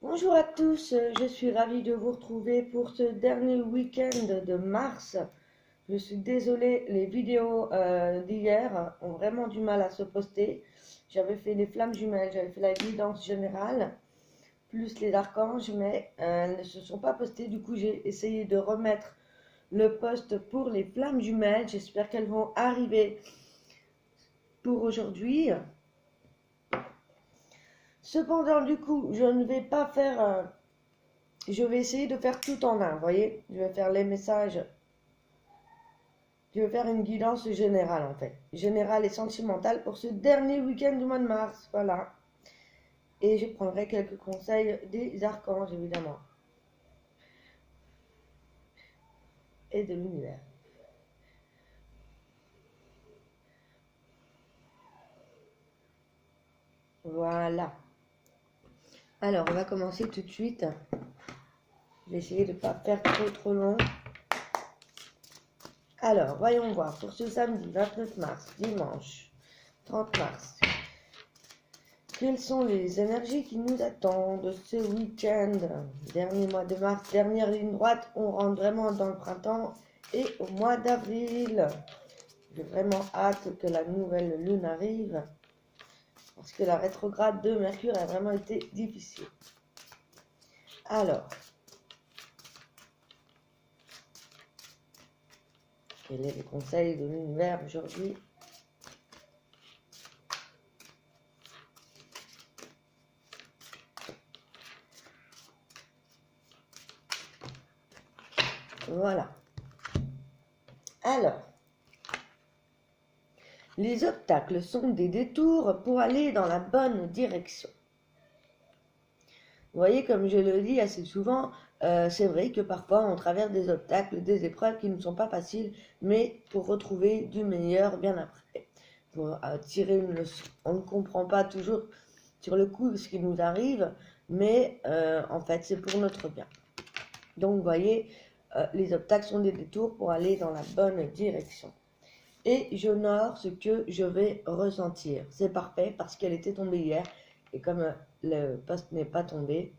Bonjour à tous, je suis ravie de vous retrouver pour ce dernier week-end de mars. Je suis désolée, les vidéos d'hier ont vraiment du mal à se poster. J'avais fait les flammes jumelles, j'avais fait la guidance générale, plus les archanges, mais elles ne se sont pas postées. Du coup, j'ai essayé de remettre le post pour les flammes jumelles. J'espère qu'elles vont arriver pour aujourd'hui. Cependant, du coup, je ne vais pas faire je vais essayer de faire tout en un, vous voyez. Je vais faire les messages. Je vais faire une guidance générale en fait. Générale et sentimentale pour ce dernier week-end du mois de mars. Voilà. Et je prendrai quelques conseils des archanges évidemment. Et de l'univers. Voilà. Alors on va commencer tout de suite. Je vais essayer de ne pas faire trop long. Alors, voyons voir. Pour ce samedi 29 mars, dimanche 30 mars, quelles sont les énergies qui nous attendent ce week-end? Dernier mois de mars, dernière ligne droite, on rentre vraiment dans le printemps et au mois d'avril. J'ai vraiment hâte que la nouvelle lune arrive parce que la rétrograde de Mercure a vraiment été difficile. Alors, quel est le conseil de l'univers aujourd'hui? Voilà. Alors, les obstacles sont des détours pour aller dans la bonne direction. Vous voyez, comme je le dis assez souvent, c'est vrai que parfois on traverse des obstacles, des épreuves qui ne sont pas faciles, mais pour retrouver du meilleur bien après, pour tirer une leçon. On ne comprend pas toujours sur le coup ce qui nous arrive, mais en fait c'est pour notre bien. Donc vous voyez, les obstacles sont des détours pour aller dans la bonne direction. Et j'honore ce que je vais ressentir. C'est parfait parce qu'elle était tombée hier. Et comme le post n'est pas tombé,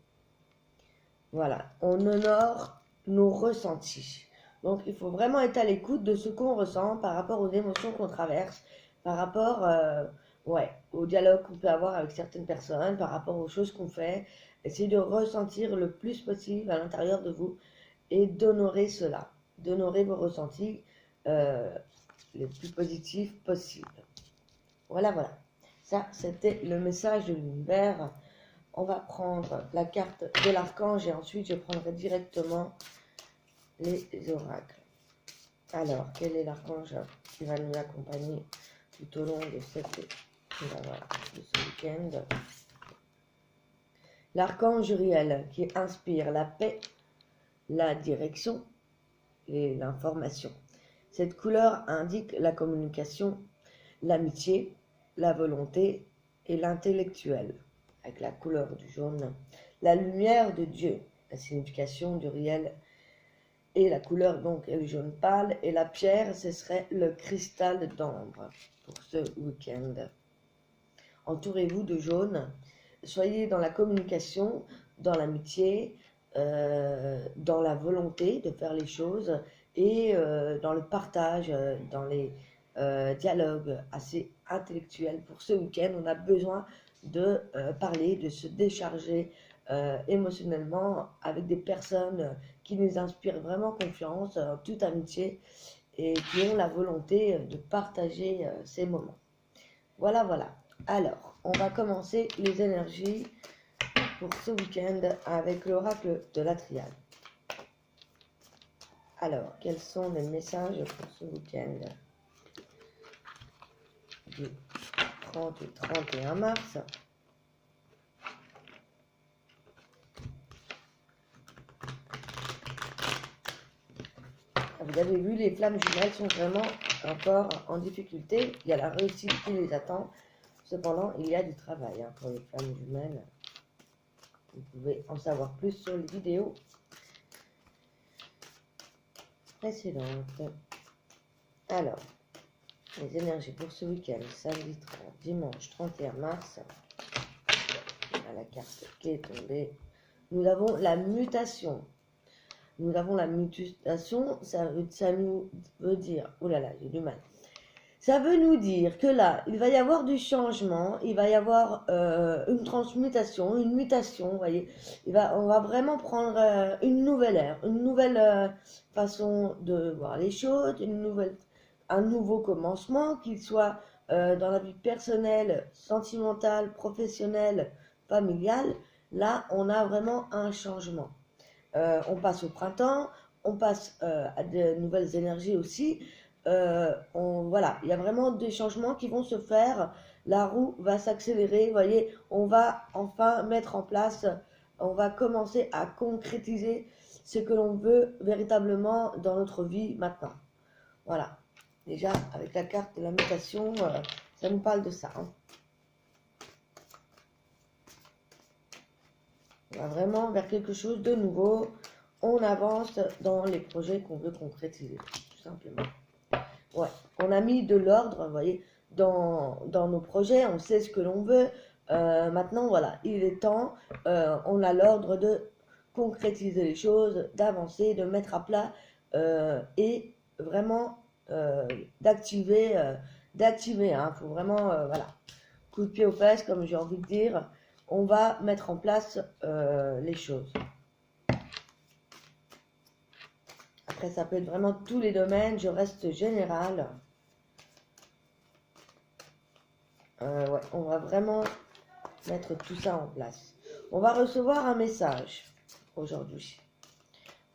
voilà, on honore nos ressentis. Donc il faut vraiment être à l'écoute de ce qu'on ressent par rapport aux émotions qu'on traverse, par rapport au dialogue qu'on peut avoir avec certaines personnes, par rapport aux choses qu'on fait. Essayez de ressentir le plus possible à l'intérieur de vous et d'honorer cela, d'honorer vos ressentis les plus positifs possibles. Voilà, voilà. Ça, c'était le message de l'univers. On va prendre la carte de l'archange et ensuite je prendrai directement les oracles. Alors, quel est l'archange qui va nous accompagner tout au long de ce week-end? L'archange Uriel qui inspire la paix, la direction et l'information. Cette couleur indique la communication, l'amitié, la volonté et l'intellectuel. Avec la couleur du jaune, la lumière de Dieu, la signification du réel, et la couleur donc est le jaune pâle, et la pierre ce serait le cristal d'ambre pour ce week-end. Entourez-vous de jaune, soyez dans la communication, dans l'amitié, dans la volonté de faire les choses et dans le partage, dans les dialogues assez intellectuels. Pour ce week-end, on a besoin de parler, de se décharger émotionnellement avec des personnes qui nous inspirent vraiment confiance, toute amitié et qui ont la volonté de partager ces moments. Voilà, voilà. Alors, on va commencer les énergies pour ce week-end avec l'oracle de la triade. Alors, quels sont les messages pour ce week-end du 30 et 31 mars? Vous avez vu, les flammes jumelles sont vraiment encore en difficulté. Il y a la réussite qui les attend. Cependant, il y a du travail pour les flammes jumelles. Vous pouvez en savoir plus sur les vidéos précédentes. Alors, les énergies pour ce week-end, samedi 30, dimanche 31 mars. On a la carte qui est tombée. nous avons la mutation. Nous avons la mutation, ça nous veut dire, oh là là, j'ai du mal. Ça veut nous dire que là, il va y avoir du changement, il va y avoir une transmutation, une mutation, vous voyez. On va vraiment prendre une nouvelle ère, une nouvelle façon de voir les choses, un nouveau commencement, qu'il soit dans la vie personnelle, sentimentale, professionnelle, familiale. Là, on a vraiment un changement. On passe au printemps, on passe à de nouvelles énergies aussi. Voilà, il y a vraiment des changements qui vont se faire. La roue va s'accélérer, vous voyez, on va enfin mettre en place, on va commencer à concrétiser ce que l'on veut véritablement dans notre vie maintenant. Voilà, déjà avec la carte de la mutation, ça nous parle de ça. Hein. On va vraiment vers quelque chose de nouveau. On avance dans les projets qu'on veut concrétiser, tout simplement. Ouais, on a mis de l'ordre, vous voyez, dans nos projets, on sait ce que l'on veut. Maintenant, voilà, il est temps, on a l'ordre de concrétiser les choses, d'avancer, de mettre à plat et vraiment d'activer, hein, faut vraiment, voilà, coup de pied aux fesses, comme j'ai envie de dire, on va mettre en place les choses. Après, ça peut être vraiment tous les domaines, je reste général. Ouais, on va vraiment mettre tout ça en place. On va recevoir un message aujourd'hui.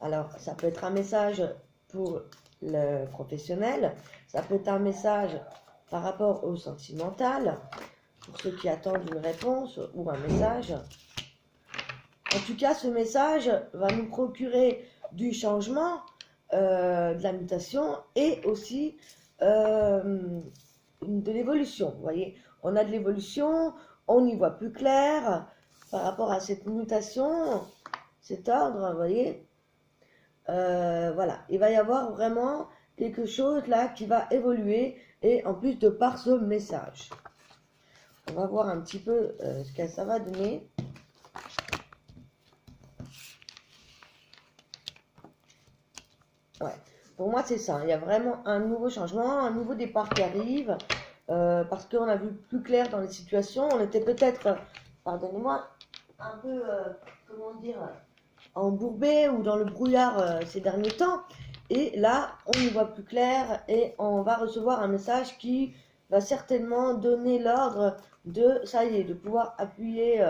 Alors, ça peut être un message pour le professionnel, ça peut être un message par rapport au sentimental, pour ceux qui attendent une réponse ou un message. En tout cas, ce message va nous procurer du changement, de la mutation et aussi de l'évolution. Vous voyez, on a de l'évolution, on y voit plus clair par rapport à cette mutation, cet ordre, vous voyez. Voilà, il va y avoir vraiment quelque chose là qui va évoluer et en plus de par ce message. On va voir un petit peu ce que ça va donner. Ouais, pour moi c'est ça, il y a vraiment un nouveau changement, un nouveau départ qui arrive, parce qu'on a vu plus clair dans les situations, on était peut-être, pardonnez-moi, un peu, comment dire, embourbé ou dans le brouillard ces derniers temps, et là on y voit plus clair et on va recevoir un message qui va certainement donner l'ordre de, ça y est, de pouvoir appuyer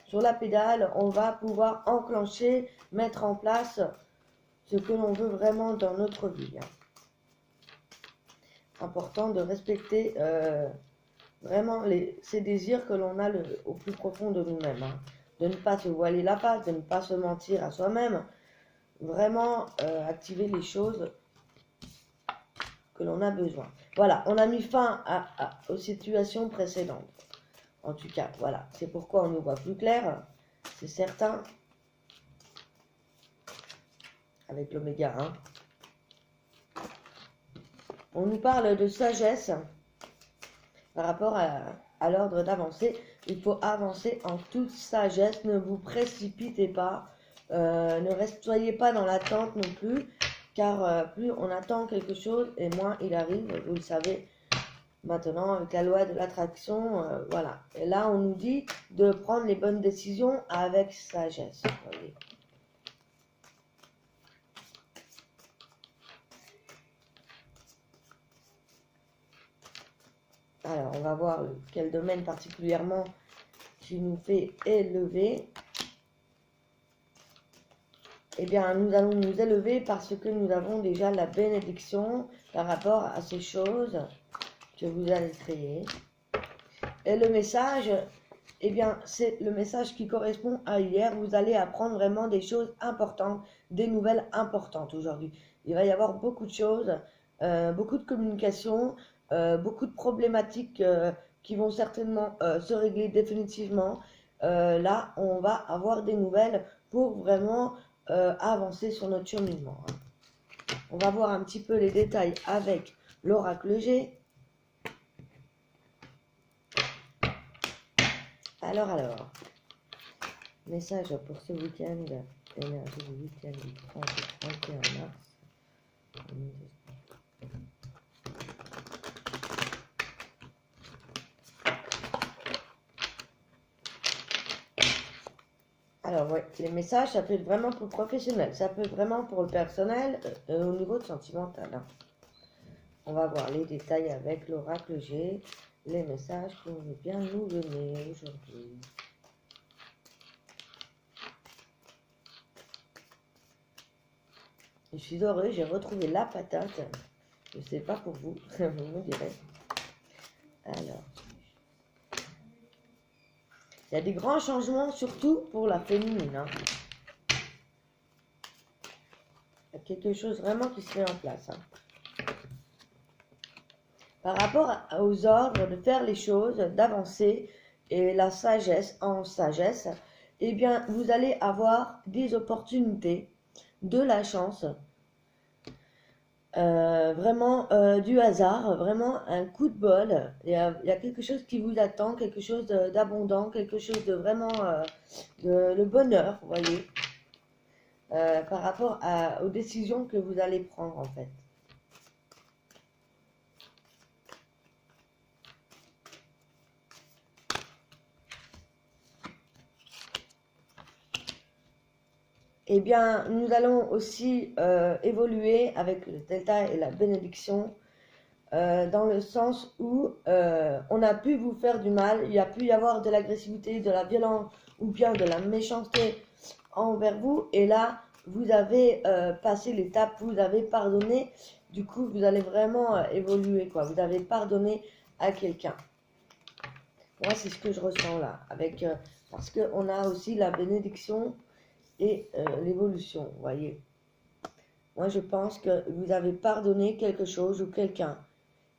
sur la pédale, on va pouvoir enclencher, mettre en place ce que l'on veut vraiment dans notre vie. Important de respecter vraiment ces désirs que l'on a au plus profond de nous-mêmes. Hein. De ne pas se voiler la face, de ne pas se mentir à soi-même. Vraiment activer les choses que l'on a besoin. Voilà, on a mis fin aux situations précédentes. En tout cas, voilà, c'est pourquoi on nous voit plus clair, c'est certain. Avec l'oméga 1. On nous parle de sagesse par rapport à l'ordre d'avancer. Il faut avancer en toute sagesse, ne vous précipitez pas, soyez pas dans l'attente non plus, car plus on attend quelque chose et moins il arrive, vous le savez maintenant avec la loi de l'attraction, voilà. Et là on nous dit de prendre les bonnes décisions avec sagesse, voyez. Alors, on va voir quel domaine particulièrement qui nous fait élever. Eh bien, nous allons nous élever parce que nous avons déjà la bénédiction par rapport à ces choses que vous allez créer. Et le message, eh bien, c'est le message qui correspond à hier. Vous allez apprendre vraiment des choses importantes, des nouvelles importantes aujourd'hui. Il va y avoir beaucoup de choses, beaucoup de communication, beaucoup de problématiques qui vont certainement se régler définitivement. Là, on va avoir des nouvelles pour vraiment avancer sur notre cheminement. Hein. On va voir un petit peu les détails avec l'oracle G. Alors. Message pour ce week-end, énergie du week-end du 30 et 31 mars. Alors ouais, les messages, ça peut être vraiment pour le professionnel, ça peut être vraiment pour le personnel, au niveau de sentimental. Hein. On va voir les détails avec l'oracle G, les messages qu'on veut bien nous donner aujourd'hui. Je suis heureuse, j'ai retrouvé la patate. Je sais pas pour vous, vous me direz. Alors, il y a des grands changements, surtout pour la féminine. Hein. Il y a quelque chose vraiment qui se met en place. Hein. Par rapport aux ordres de faire les choses, d'avancer et la sagesse en sagesse, eh bien, vous allez avoir des opportunités, de la chance, vraiment du hasard, vraiment un coup de bol. Il y a quelque chose qui vous attend, quelque chose d'abondant, quelque chose de vraiment le bonheur, vous voyez, par rapport aux décisions que vous allez prendre en fait. Eh bien, nous allons aussi évoluer avec le delta et la bénédiction dans le sens où on a pu vous faire du mal, il y a pu y avoir de l'agressivité, de la violence ou bien de la méchanceté envers vous. Et là, vous avez passé l'étape, vous avez pardonné. Du coup, vous allez vraiment évoluer, quoi. Vous avez pardonné à quelqu'un. Moi, c'est ce que je ressens là, avec parce qu'on a aussi la bénédiction et l'évolution, vous voyez. Moi, je pense que vous avez pardonné quelque chose ou quelqu'un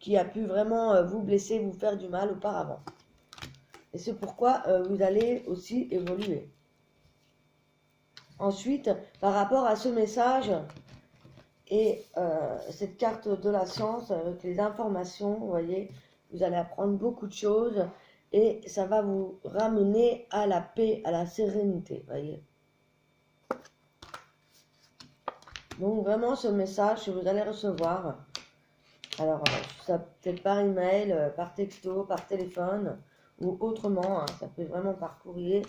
qui a pu vraiment vous blesser, vous faire du mal auparavant. Et c'est pourquoi vous allez aussi évoluer. Ensuite, par rapport à ce message et cette carte de la science avec les informations, vous voyez, vous allez apprendre beaucoup de choses et ça va vous ramener à la paix, à la sérénité, vous voyez. Donc vraiment ce message que vous allez recevoir, alors ça peut être par email, par texto, par téléphone ou autrement, hein, ça peut être vraiment par courrier,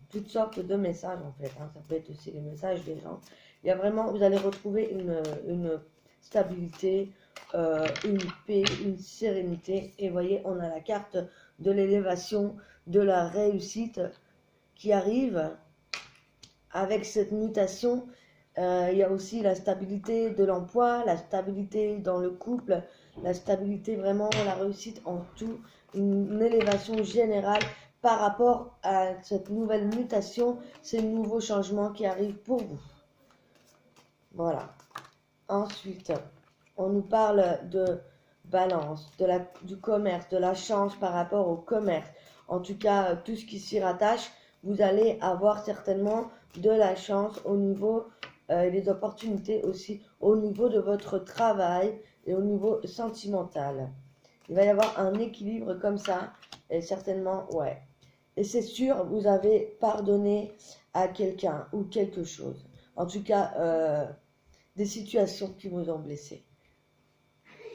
toutes sortes de messages en fait, hein, ça peut être aussi les messages des gens. Il y a vraiment, vous allez retrouver une stabilité, une paix, une sérénité. Et vous voyez, on a la carte de l'élévation, de la réussite qui arrive avec cette mutation. Il y a aussi la stabilité de l'emploi, la stabilité dans le couple, la stabilité vraiment, la réussite en tout, une élévation générale par rapport à cette nouvelle mutation, ces nouveaux changements qui arrivent pour vous. Voilà. Ensuite, on nous parle de balance, du commerce, de la chance par rapport au commerce. En tout cas, tout ce qui s'y rattache, vous allez avoir certainement de la chance au niveau des opportunités aussi, au niveau de votre travail et au niveau sentimental. Il va y avoir un équilibre comme ça, et certainement, ouais. Et c'est sûr, vous avez pardonné à quelqu'un ou quelque chose. En tout cas, des situations qui vous ont blessé.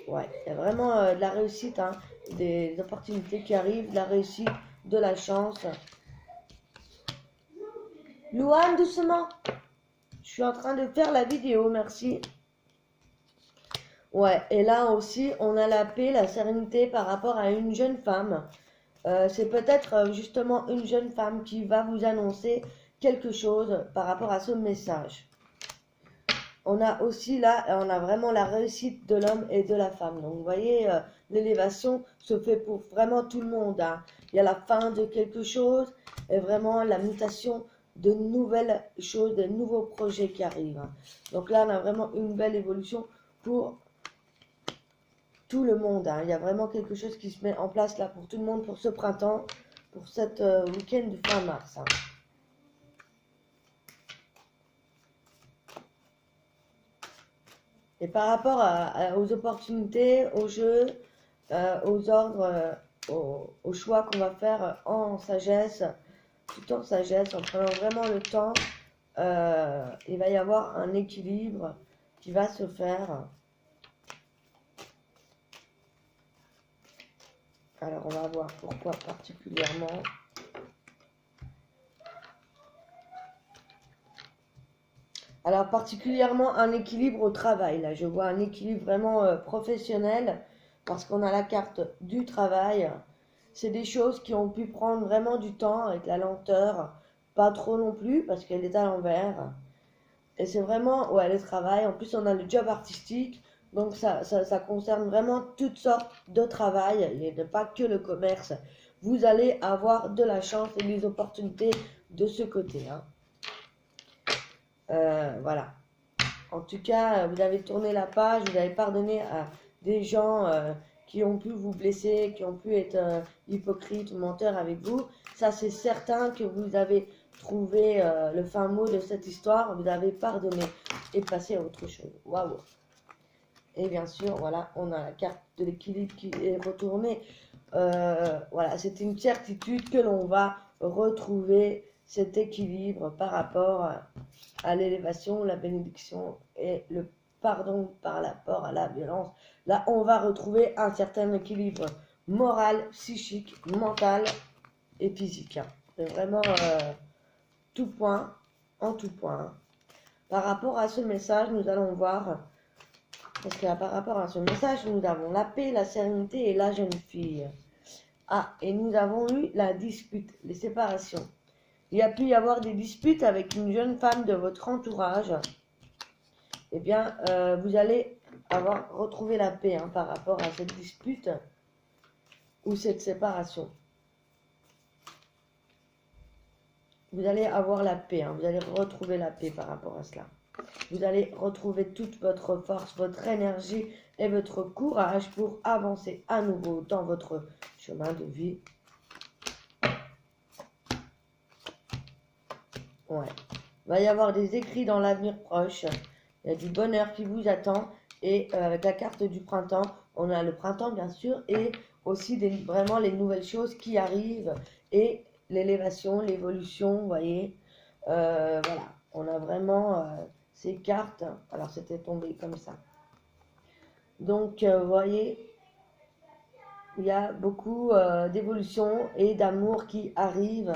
Ouais, il y a vraiment de la réussite, hein, des opportunités qui arrivent, de la réussite, de la chance. Louane, doucement. Je suis en train de faire la vidéo, merci. Ouais, et là aussi, on a la paix, la sérénité par rapport à une jeune femme. C'est peut-être justement une jeune femme qui va vous annoncer quelque chose par rapport à ce message. On a aussi là, on a vraiment la réussite de l'homme et de la femme. Donc vous voyez, l'élévation se fait pour vraiment tout le monde. Hein. Il y a la fin de quelque chose et vraiment la mutation de nouvelles choses, de nouveaux projets qui arrivent. Hein. Donc là, on a vraiment une belle évolution pour tout le monde. Hein. Il y a vraiment quelque chose qui se met en place là pour tout le monde, pour ce printemps, pour cette week-end du fin mars. Hein. Et par rapport aux opportunités, aux jeux, aux ordres, aux choix qu'on va faire en sagesse, tout en sagesse, en prenant vraiment le temps, il va y avoir un équilibre qui va se faire. Alors, on va voir pourquoi particulièrement. Alors, particulièrement un équilibre au travail. Là, je vois un équilibre vraiment professionnel parce qu'on a la carte du travail. C'est des choses qui ont pu prendre vraiment du temps avec la lenteur. Pas trop non plus parce qu'elle est à l'envers. Et c'est vraiment, ouais, le travail. En plus, on a le job artistique. Donc, ça concerne vraiment toutes sortes de travail. Il n'y a pas que le commerce. Vous allez avoir de la chance et des opportunités de ce côté. Hein. Voilà. En tout cas, vous avez tourné la page, vous avez pardonné à des gens qui ont pu vous blesser, qui ont pu être hypocrites ou menteurs avec vous. Ça, c'est certain que vous avez trouvé le fin mot de cette histoire, vous avez pardonné et passé à autre chose. Waouh! Et bien sûr, voilà, on a la carte de l'équilibre qui est retournée. Voilà, c'est une certitude que l'on va retrouver cet équilibre par rapport à l'élévation, la bénédiction et le pardon par rapport à la violence. Là, on va retrouver un certain équilibre moral, psychique, mental et physique. Hein. C'est vraiment tout point, en tout point. Par rapport à ce message, nous allons voir, parce que par rapport à ce message, nous avons la paix, la sérénité et la jeune fille. Ah, et nous avons eu la dispute, les séparations. Il y a pu y avoir des disputes avec une jeune femme de votre entourage. Eh bien, vous allez avoir retrouvé la paix hein, par rapport à cette dispute ou cette séparation. Vous allez avoir la paix, hein, vous allez retrouver la paix par rapport à cela. Vous allez retrouver toute votre force, votre énergie et votre courage pour avancer à nouveau dans votre chemin de vie. Ouais. Il va y avoir des écrits dans l'avenir proche. Il y a du bonheur qui vous attend. Et avec la carte du printemps, on a le printemps bien sûr. Et aussi vraiment les nouvelles choses qui arrivent. Et l'élévation, l'évolution, vous voyez. Voilà. On a vraiment ces cartes. Alors c'était tombé comme ça. Donc vous voyez, il y a beaucoup d'évolution et d'amour qui arrivent.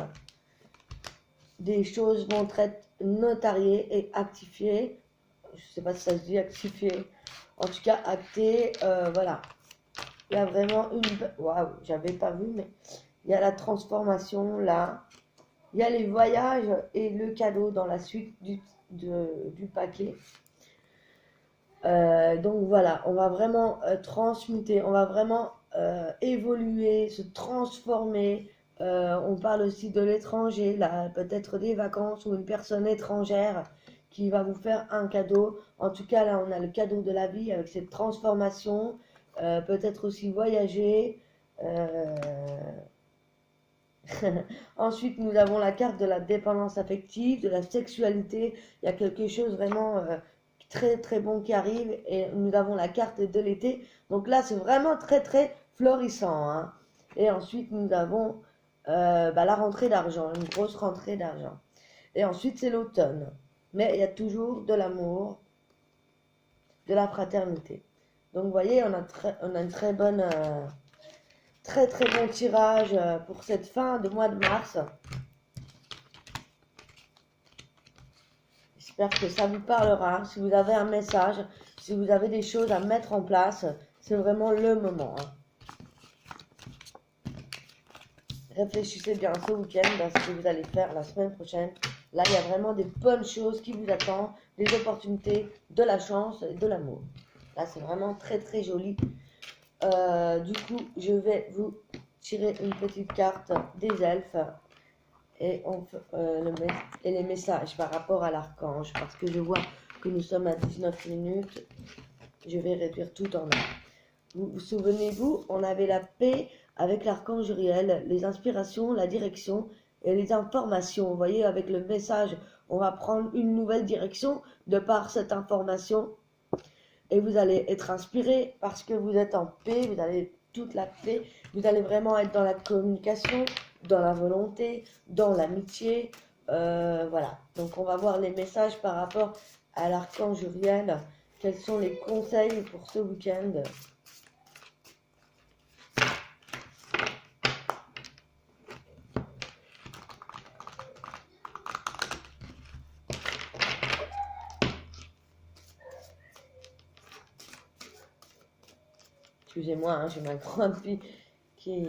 Des choses vont être notariées et actifiées. Je ne sais pas si ça se dit actifié. En tout cas, acté. Voilà. Il y a vraiment une... Waouh, j'avais pas vu, mais il y a la transformation là. Il y a les voyages et le cadeau dans la suite du paquet. Donc voilà, on va vraiment transmuter, on va vraiment évoluer, se transformer. On parle aussi de l'étranger, là, peut-être des vacances ou une personne étrangère qui va vous faire un cadeau. En tout cas, là, on a le cadeau de la vie avec cette transformation. Peut-être aussi voyager. Ensuite, nous avons la carte de la dépendance affective, de la sexualité. Il y a quelque chose vraiment très très bon qui arrive. Et nous avons la carte de l'été. Donc là, c'est vraiment très très florissant. Hein. Et ensuite, nous avons la rentrée d'argent, une grosse rentrée d'argent. Et ensuite, c'est l'automne. Mais il y a toujours de l'amour, de la fraternité. Donc, vous voyez, on a une très bonne... très très bon tirage pour cette fin de mois de mars. J'espère que ça vous parlera. Si vous avez un message, si vous avez des choses à mettre en place, c'est vraiment le moment. Hein. Réfléchissez bien ce week-end à ce que vous allez faire la semaine prochaine. Là, il y a vraiment des bonnes choses qui vous attendent, des opportunités, de la chance et de l'amour. Là, c'est vraiment très très joli. Du coup, je vais vous tirer une petite carte des elfes et, les messages par rapport à l'archange. Parce que je vois que nous sommes à 19 minutes. Je vais réduire tout en un. Vous souvenez-vous, on avait la paix avec l'archange Uriel, les inspirations, la direction et les informations. Vous voyez, avec le message, on va prendre une nouvelle direction de par cette information. Et vous allez être inspiré parce que vous êtes en paix, vous avez toute la paix, vous allez vraiment être dans la communication, dans la volonté, dans l'amitié. Voilà. Donc on va voir les messages par rapport à l'archange Uriel. Quels sont les conseils pour ce week-end? Excusez-moi, hein, j'ai ma grande fille qui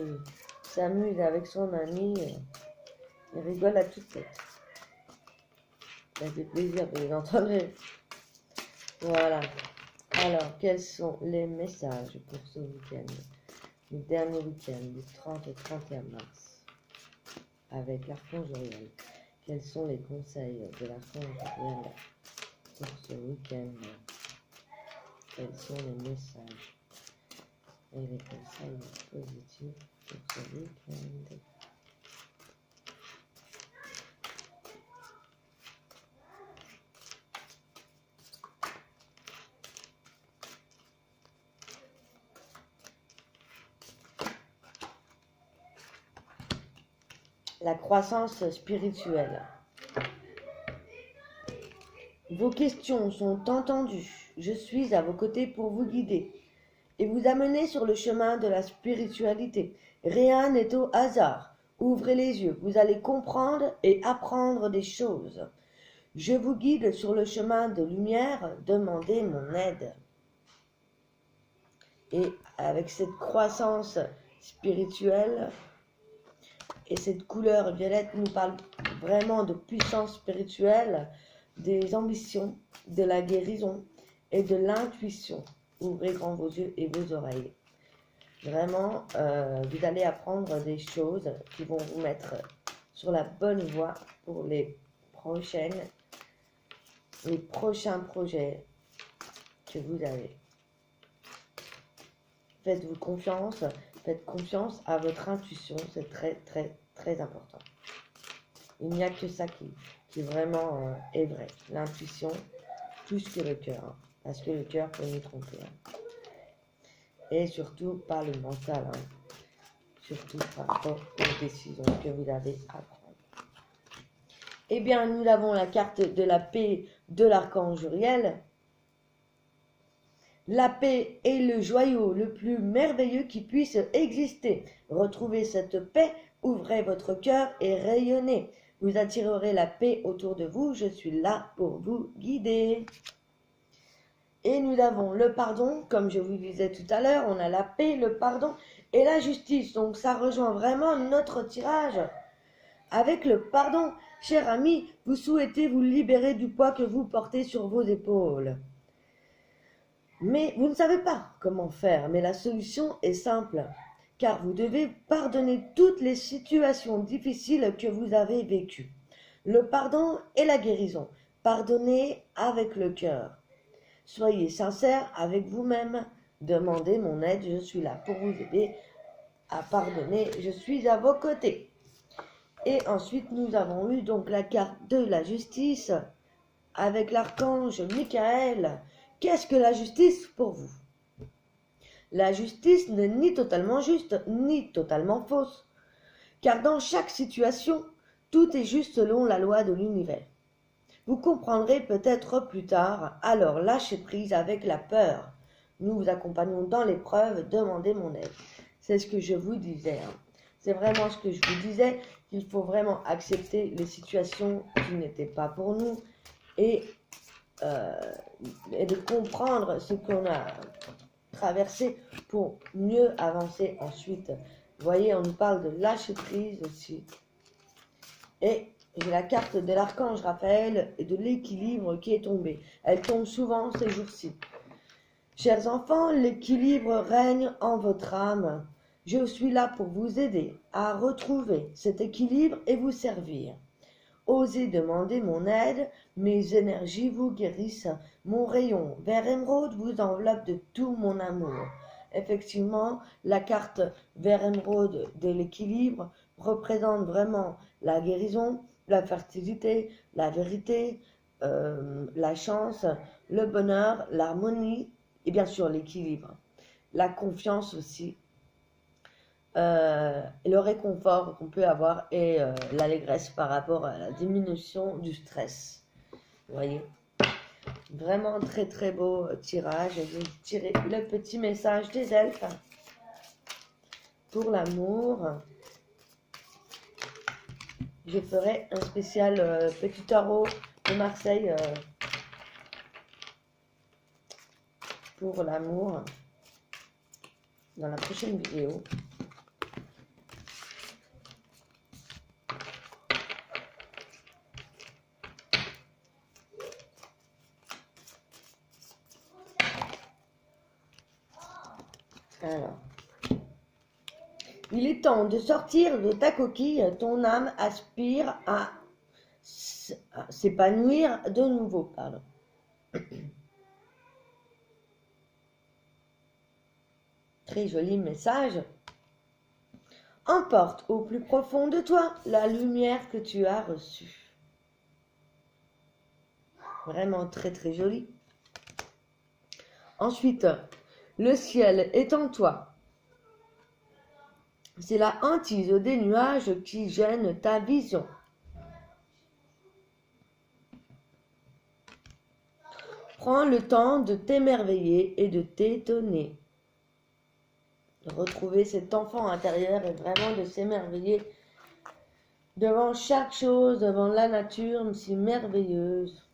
s'amuse avec son ami. Il rigole à toute tête. Ça fait plaisir de les entendre. Voilà. Alors, quels sont les messages pour ce week-end? Le dernier week-end, du 30 au 31 mars, avec l'archange Uriel. Quels sont les conseils de l'archange Uriel pour ce week-end? Quels sont les messages et les conseils positifs pour ce week-end? La croissance spirituelle. Vos questions sont entendues. Je suis à vos côtés pour vous guider et vous amener sur le chemin de la spiritualité. Rien n'est au hasard. Ouvrez les yeux, vous allez comprendre et apprendre des choses. Je vous guide sur le chemin de lumière, demandez mon aide. Et avec cette croissance spirituelle, et cette couleur violette nous parle vraiment de puissance spirituelle, des ambitions, de la guérison et de l'intuition. Ouvrez grand vos yeux et vos oreilles. Vraiment, vous allez apprendre des choses qui vont vous mettre sur la bonne voie pour les prochains projets que vous avez. Faites-vous confiance. Faites confiance à votre intuition, c'est très très très important. Il n'y a que ça qui vraiment est vrai. L'intuition, plus que le cœur, hein, parce que le cœur peut nous tromper. Hein. Et surtout pas le mental, hein, surtout par rapport aux décisions que vous avez à prendre. Eh bien, nous avons la carte de la paix de l'archange Uriel. La paix est le joyau le plus merveilleux qui puisse exister. Retrouvez cette paix, ouvrez votre cœur et rayonnez. Vous attirerez la paix autour de vous. Je suis là pour vous guider. Et nous avons le pardon, comme je vous disais tout à l'heure, on a la paix, le pardon et la justice. Donc ça rejoint vraiment notre tirage. Avec le pardon, cher ami, vous souhaitez vous libérer du poids que vous portez sur vos épaules. Mais vous ne savez pas comment faire, mais la solution est simple, car vous devez pardonner toutes les situations difficiles que vous avez vécues. Le pardon est la guérison. Pardonnez avec le cœur. Soyez sincère avec vous-même. Demandez mon aide, je suis là pour vous aider à pardonner, je suis à vos côtés. Et ensuite, nous avons eu donc la carte de la justice avec l'archange Michael. Qu'est-ce que la justice pour vous? La justice n'est ni totalement juste, ni totalement fausse, car dans chaque situation, tout est juste selon la loi de l'univers. Vous comprendrez peut-être plus tard, alors lâchez prise avec la peur. Nous vous accompagnons dans l'épreuve, demandez mon aide. C'est ce que je vous disais. Hein. C'est vraiment ce que je vous disais, qu'il faut vraiment accepter les situations qui n'étaient pas pour nous et de comprendre ce qu'on a traversé pour mieux avancer ensuite. Vous voyez, on nous parle de lâcher prise aussi. Et j'ai la carte de l'archange Raphaël et de l'équilibre qui est tombé. Elle tombe souvent ces jours-ci. Chers enfants, l'équilibre règne en votre âme. Je suis là pour vous aider à retrouver cet équilibre et vous servir. Osez demander mon aide, mes énergies vous guérissent, mon rayon vert émeraude vous enveloppe de tout mon amour. Effectivement, la carte vert émeraude de l'équilibre représente vraiment la guérison, la fertilité, la vérité, la chance, le bonheur, l'harmonie et bien sûr l'équilibre. La confiance aussi. le réconfort qu'on peut avoir et l'allégresse par rapport à la diminution du stress. Vous voyez, vraiment très très beau tirage. Je vais tirer le petit message des elfes pour l'amour. Je ferai un spécial petit tarot de Marseille pour l'amour dans la prochaine vidéo. Alors, il est temps de sortir de ta coquille, ton âme aspire à s'épanouir de nouveau. Pardon. Très joli message. Emporte au plus profond de toi la lumière que tu as reçue. Vraiment très très joli. Ensuite, le ciel est en toi. C'est la hantise des nuages qui gêne ta vision. Prends le temps de t'émerveiller et de t'étonner. De retrouver cet enfant intérieur et vraiment de s'émerveiller devant chaque chose, devant la nature si merveilleuse,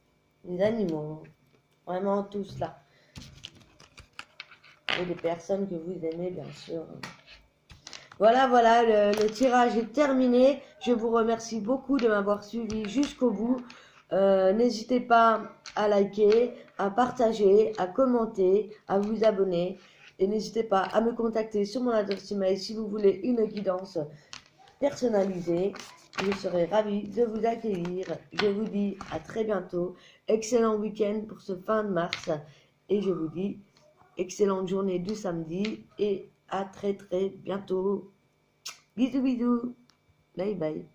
les animaux, vraiment tout cela. Et les personnes que vous aimez, bien sûr. Voilà, le tirage est terminé. Je vous remercie beaucoup de m'avoir suivi jusqu'au bout. N'hésitez pas à liker, à partager, à commenter, à vous abonner. Et n'hésitez pas à me contacter sur mon adresse email si vous voulez une guidance personnalisée. Je serai ravie de vous accueillir. Je vous dis à très bientôt. Excellent week-end pour ce fin de mars. Et je vous dis excellente journée du samedi. Et à très très bientôt. Bisous bisous. Bye bye.